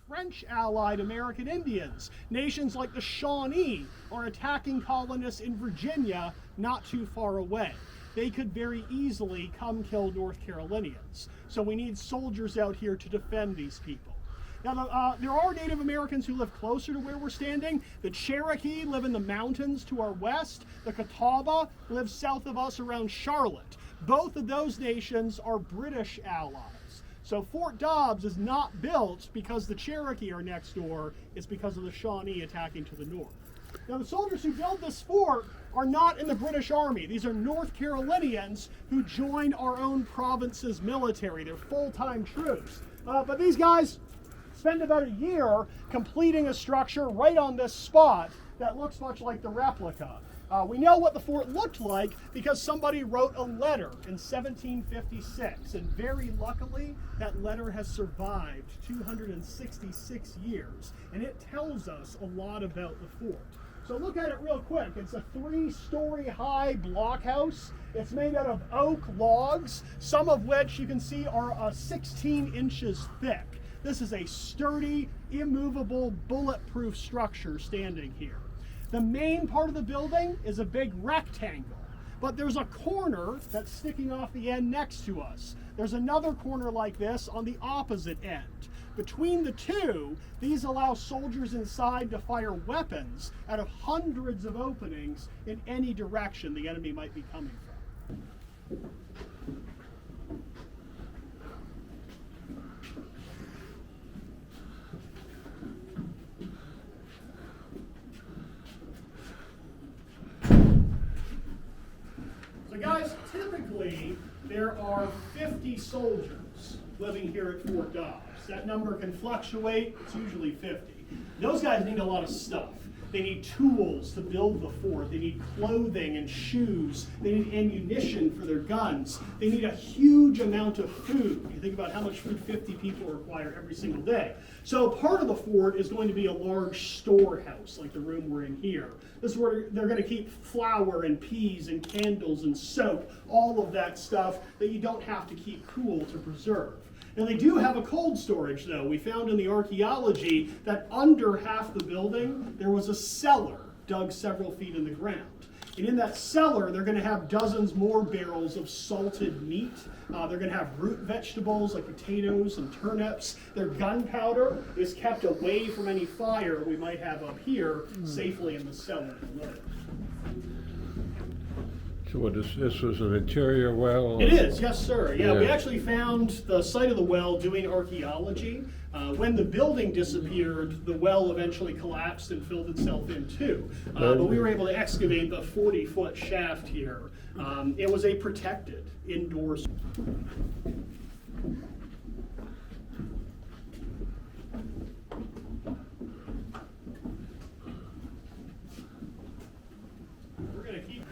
French-allied American Indians. Nations like the Shawnee are attacking colonists in Virginia not too far away. They could very easily come kill North Carolinians. So we need soldiers out here to defend these people. Now, there are Native Americans who live closer to where we're standing. The Cherokee live in the mountains to our west. The Catawba live south of us around Charlotte. Both of those nations are British allies. So Fort Dobbs is not built because the Cherokee are next door. It's because of the Shawnee attacking to the north. Now, the soldiers who built this fort are not in the British Army. These are North Carolinians who joined our own province's military. They're full-time troops. But these guys spend about a year completing a structure right on this spot that looks much like the replica. We know what the fort looked like because somebody wrote a letter in 1756, and very luckily that letter has survived 266 years, and it tells us a lot about the fort. So look at it real quick. It's a 3-story high blockhouse. It's made out of oak logs, some of which you can see are 16 inches thick. This is a sturdy, immovable, bulletproof structure standing here. The main part of the building is a big rectangle, but there's a corner that's sticking off the end next to us. There's another corner like this on the opposite end. Between the two, these allow soldiers inside to fire weapons out of hundreds of openings in any direction the enemy might be coming from. So guys, typically there are 50 soldiers living here at Fort Dobbs. That number can fluctuate, it's usually 50. Those guys need a lot of stuff. They need tools to build the fort. They need clothing and shoes. They need ammunition for their guns. They need a huge amount of food. You think about how much food 50 people require every single day. So part of the fort is going to be a large storehouse, like the room we're in here. This is where they're going to keep flour and peas and candles and soap, all of that stuff that you don't have to keep cool to preserve. Now they do have a cold storage though. We found in the archaeology that under half the building there was a cellar dug several feet in the ground. And in that cellar they're going to have dozens more barrels of salted meat. They're going to have root vegetables like potatoes and turnips. Their gunpowder is kept away from any fire we might have up here safely in the cellar below. So this was an interior well? It is, yes sir. Yeah, we Yeah. actually found the site of the well doing archaeology. When the building disappeared, the well eventually collapsed and filled itself in too. But we were able to excavate the 40-foot shaft here. It was a protected indoor. We're going to keep.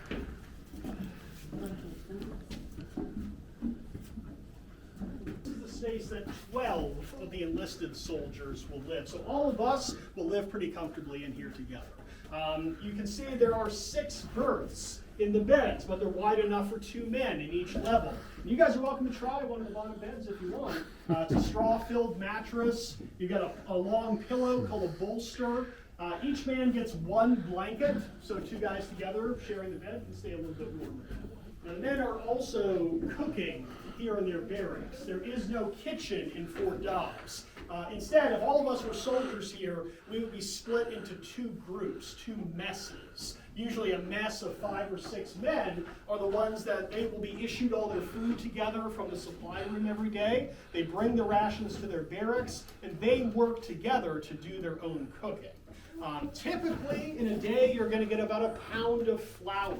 Space that 12 of the enlisted soldiers will live. So all of us will live pretty comfortably in here together. You can see there are 6 berths in the beds, but they're wide enough for 2 men in each level. You guys are welcome to try one of the bottom beds if you want. It's a straw-filled mattress. You've got a long pillow called a bolster. Each man gets 1 blanket, so 2 guys together sharing the bed can stay a little bit warmer. Now, the men are also cooking here in their barracks. There is no kitchen in Fort Dobbs. Instead, if all of us were soldiers here, we would be split into 2 groups, 2 messes. Usually a mess of 5 or 6 men are the ones that they will be issued all their food together from the supply room every day. They bring the rations to their barracks, and they work together to do their own cooking. Typically, in a day, you're going to get about a pound of flour.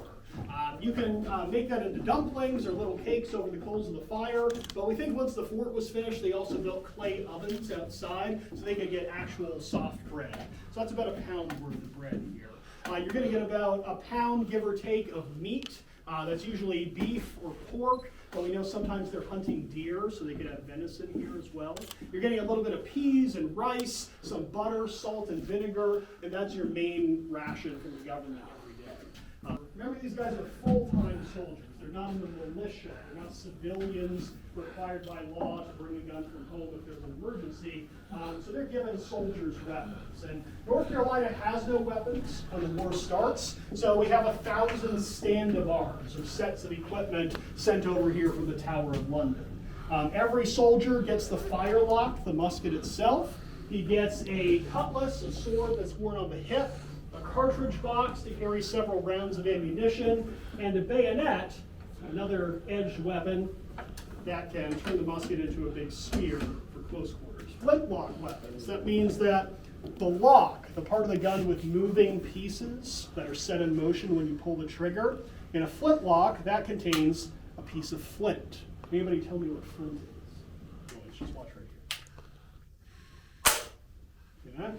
You can make that into dumplings or little cakes over the coals of the fire, but we think once the fort was finished, they also built clay ovens outside so they could get actual soft bread. So that's about a pound worth of bread here. You're going to get about a pound, give or take, of meat. That's usually beef or pork, but we know sometimes they're hunting deer, so they could have venison here as well. You're getting a little bit of peas and rice, some butter, salt, and vinegar, and that's your main ration from the government every day. Remember, these guys are full-time soldiers. They're They're not in the militia. They're not civilians required by law to bring a gun from home if there's an emergency. So they're given soldiers weapons. And North Carolina has no weapons when the war starts. So we have 1,000 stand of arms, or sets of equipment, sent over here from the Tower of London. Every soldier gets the firelock, the musket itself. He gets a cutlass, a sword that's worn on the hip, a cartridge box to carry several rounds of ammunition, and a bayonet, another edged weapon that can turn the musket into a big spear for close quarters. Flintlock weapons, that means that the lock, the part of the gun with moving pieces that are set in motion when you pull the trigger, in a flintlock, that contains a piece of flint. Anybody tell me what flint is? No, let's just watch right here. Okay.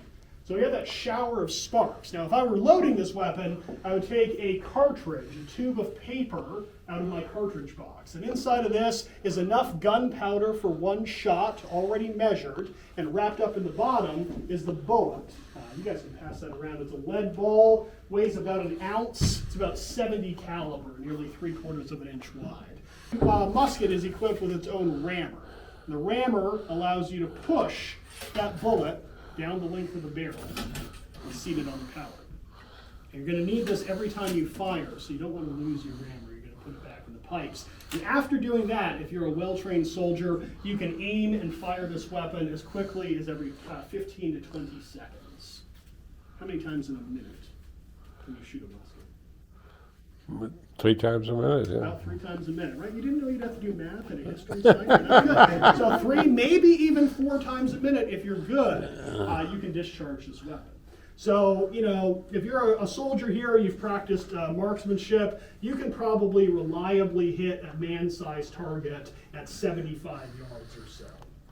So we have that shower of sparks. Now, if I were loading this weapon, I would take a cartridge, a tube of paper out of my cartridge box. And inside of this is enough gunpowder for one shot, already measured, and wrapped up in the bottom is the bullet. You guys can pass that around. It's a lead ball, weighs about an ounce. It's about 70 caliber, nearly 3/4 of an inch wide. Musket is equipped with its own rammer. The rammer allows you to push that bullet down the length of the barrel and seat it on the powder. And you're going to need this every time you fire, so you don't want to lose your rammer. You're going to put it back in the pipes. And after doing that, if you're a well-trained soldier, you can aim and fire this weapon as quickly as every 15 to 20 seconds. How many times in a minute can you shoot a musket? 3 times a minute, yeah. About 3 times a minute, right? You didn't know you'd have to do math in a history site? Good. So 3, maybe even 4 times a minute, if you're good, you can discharge this weapon. So, you know, if you're a soldier here, you've practiced marksmanship, you can probably reliably hit a man-sized target at 75 yards or so.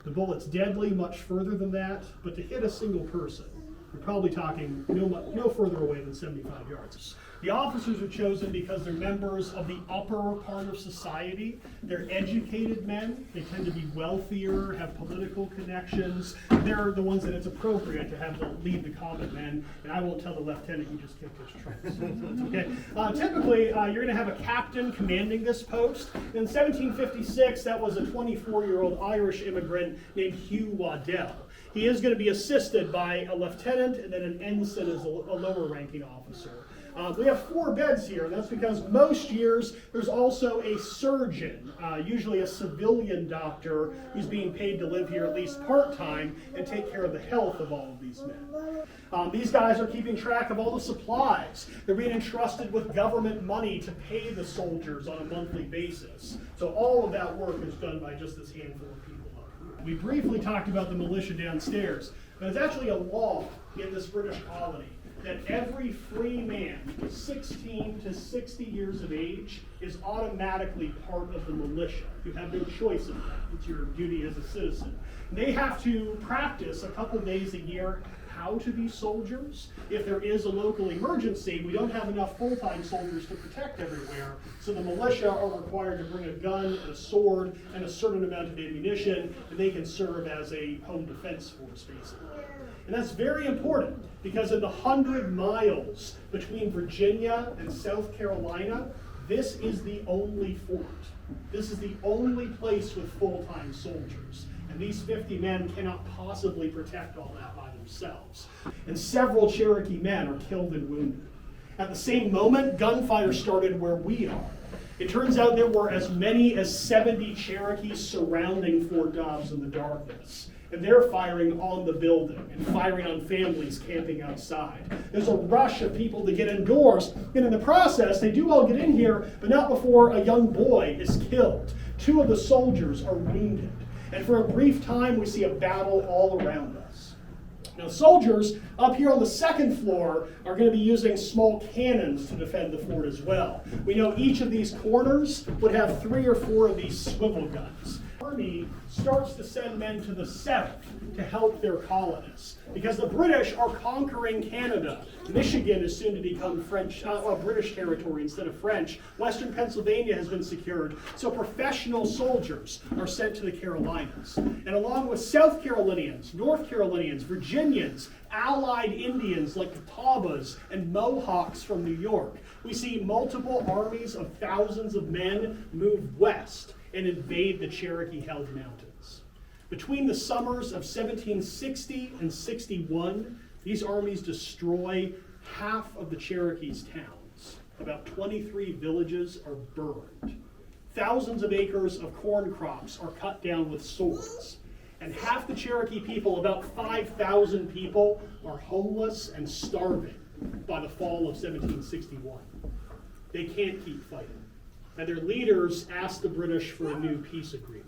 The bullet's deadly much further than that, but to hit a single person, you're probably talking no further away than 75 yards. The officers are chosen because they're members of the upper part of society. They're educated men. They tend to be wealthier, have political connections. They're the ones that it's appropriate to have lead the common men. And I won't tell the lieutenant you just kicked his trunks. Okay. Typically, you're going to have a captain commanding this post. In 1756, that was a 24-year-old Irish immigrant named Hugh Waddell. He is going to be assisted by a lieutenant and then an ensign as a lower-ranking officer. We have 4 beds here, and that's because most years there's also a surgeon, usually a civilian doctor, who's being paid to live here at least part-time and take care of the health of all of these men. These guys are keeping track of all the supplies. They're being entrusted with government money to pay the soldiers on a monthly basis. So all of that work is done by just this handful of people up here. We briefly talked about the militia downstairs, but it's actually a law in this British colony that every free man 16 to 60 years of age is automatically part of the militia. You have no choice in that. It's your duty as a citizen. They have to practice a couple days a year how to be soldiers. If there is a local emergency, we don't have enough full-time soldiers to protect everywhere, so the militia are required to bring a gun and a sword and a certain amount of ammunition, and they can serve as a home defense force, basically. And that's very important because in the 100 miles between Virginia and South Carolina, this is the only fort. This is the only place with full-time soldiers. And these 50 men cannot possibly protect all that by themselves. And several Cherokee men are killed and wounded. At the same moment, gunfire started where we are. It turns out there were as many as 70 Cherokees surrounding Fort Dobbs in the darkness. And they're firing on the building and firing on families camping outside. There's a rush of people to get indoors, and in the process, they do all get in here, but not before a young boy is killed. 2 of the soldiers are wounded. And for a brief time, we see a battle all around us. Now, soldiers up here on the 2nd floor are going to be using small cannons to defend the fort as well. We know each of these corners would have 3 or 4 of these swivel guns. army starts to send men to the south to help their colonists. Because the British are conquering Canada. Michigan is soon to become British territory instead of French. Western Pennsylvania has been secured. So professional soldiers are sent to the Carolinas. And along with South Carolinians, North Carolinians, Virginians, allied Indians like Catawbas and Mohawks from New York, we see multiple armies of thousands of men move west and invade the Cherokee-held mountains. Between the summers of 1760 and 61, these armies destroy half of the Cherokees' towns. About 23 villages are burned. Thousands of acres of corn crops are cut down with swords. And half the Cherokee people, about 5,000 people, are homeless and starving by the fall of 1761. They can't keep fighting. And their leaders asked the British for a new peace agreement.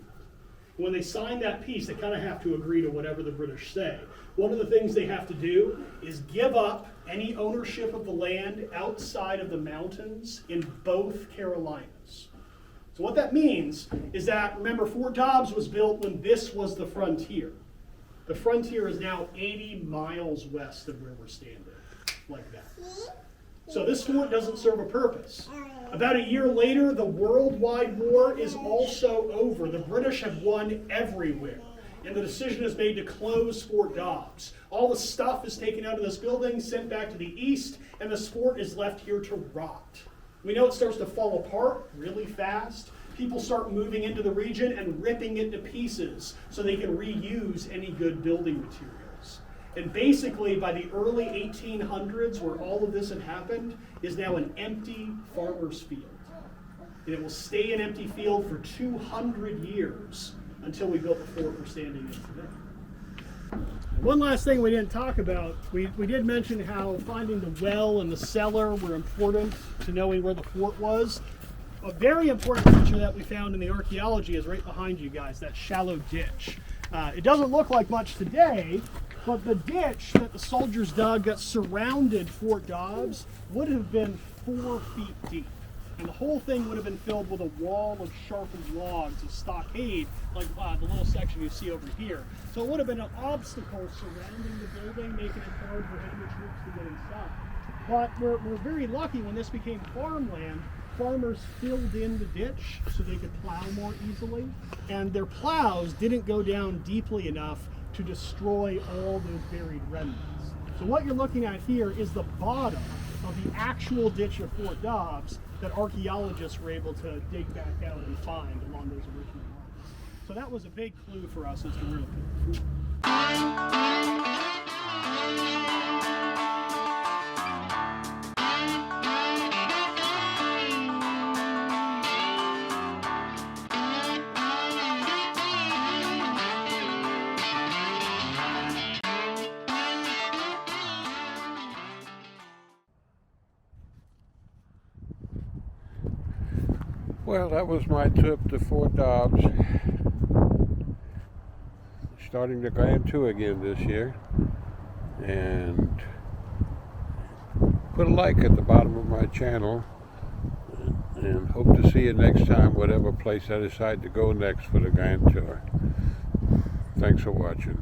When they sign that peace, they kind of have to agree to whatever the British say. One of the things they have to do is give up any ownership of the land outside of the mountains in both Carolinas. So what that means is that, remember, Fort Dobbs was built when this was the frontier. The frontier is now 80 miles west of where we're standing, like that. So this fort doesn't serve a purpose. About a year later, the worldwide war is also over. The British have won everywhere. And the decision is made to close Fort Dobbs. All the stuff is taken out of this building, sent back to the east, and this fort is left here to rot. We know it starts to fall apart really fast. People start moving into the region and ripping it to pieces so they can reuse any good building materials. And basically, by the early 1800s, where all of this had happened, is now an empty farmer's field. And it will stay an empty field for 200 years until we built the fort we're standing in today. One last thing we didn't talk about, we did mention how finding the well and the cellar were important to knowing where the fort was. A very important feature that we found in the archaeology is right behind you guys, that shallow ditch. It doesn't look like much today, but the ditch that the soldiers dug that surrounded Fort Dobbs would have been 4 feet deep. And the whole thing would have been filled with a wall of sharpened logs, a stockade, like the little section you see over here. So it would have been an obstacle surrounding the building, making it hard for enemy troops to get inside. But we're very lucky when this became farmland. Farmers filled in the ditch so they could plow more easily, and their plows didn't go down deeply enough to destroy all those buried remnants. So what you're looking at here is the bottom of the actual ditch of Fort Dobbs that archaeologists were able to dig back out and find along those original lines. So that was a big clue for us as to where to put the fort. Well, that was my trip to Fort Dobbs. Starting the Grand Tour again this year. And put a like at the bottom of my channel. And hope to see you next time, whatever place I decide to go next for the Grand Tour. Thanks for watching.